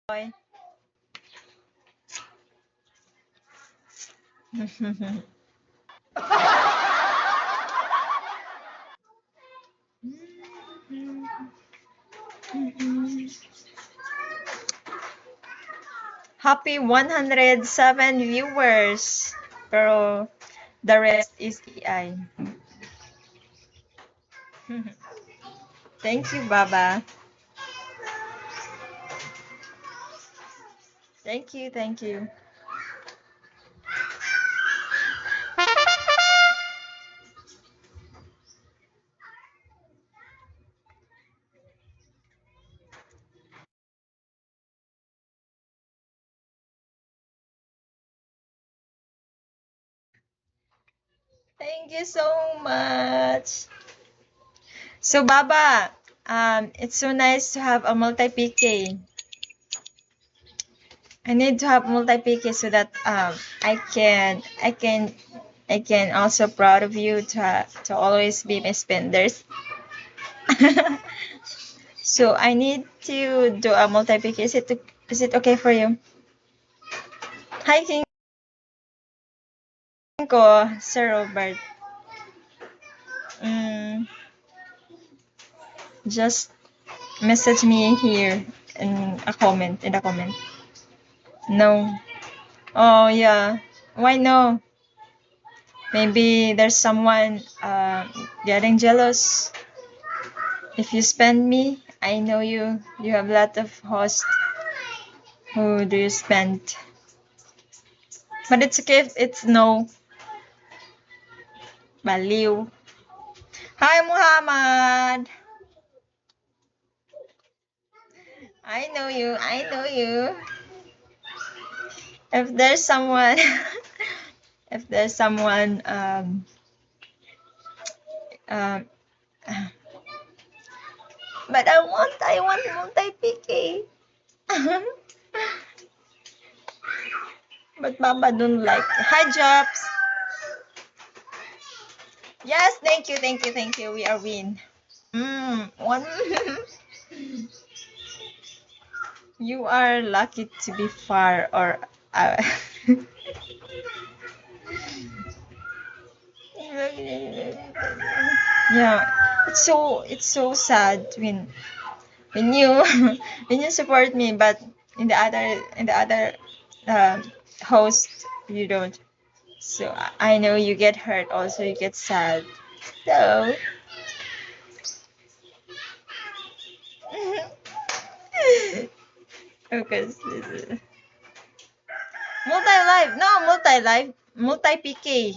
Boy. Happy 107 viewers. Pero the rest is AI. Thank you, Baba. Thank you, thank you. Thank you so much. So, Baba, it's so nice to have a multi-PK. I need to have multi-PK so that I can also proud of you to always be my spenders. So I need to do a multi-PK. Is it okay for you? Hi, King ko, Sir Robert. Just message me here in a comment. No. Oh yeah. Why no? Maybe there's someone getting jealous. If you spend me, I know you. You have a lot of hosts. Who do you spend? But it's okay if it's no. Baliw. Hi, Muhammad. I know you. I know you. If there's someone, if there's someone, um, but I want multi-PK. But Baba don't like. Hi, Jobs. Yes, thank you, thank you, thank you. We are win. One. You are lucky to be far or. Yeah, it's so sad when you when you support me, but in the other host you don't. So I know you get hurt, also you get sad. So okay, multi live, no multi live, multi PK.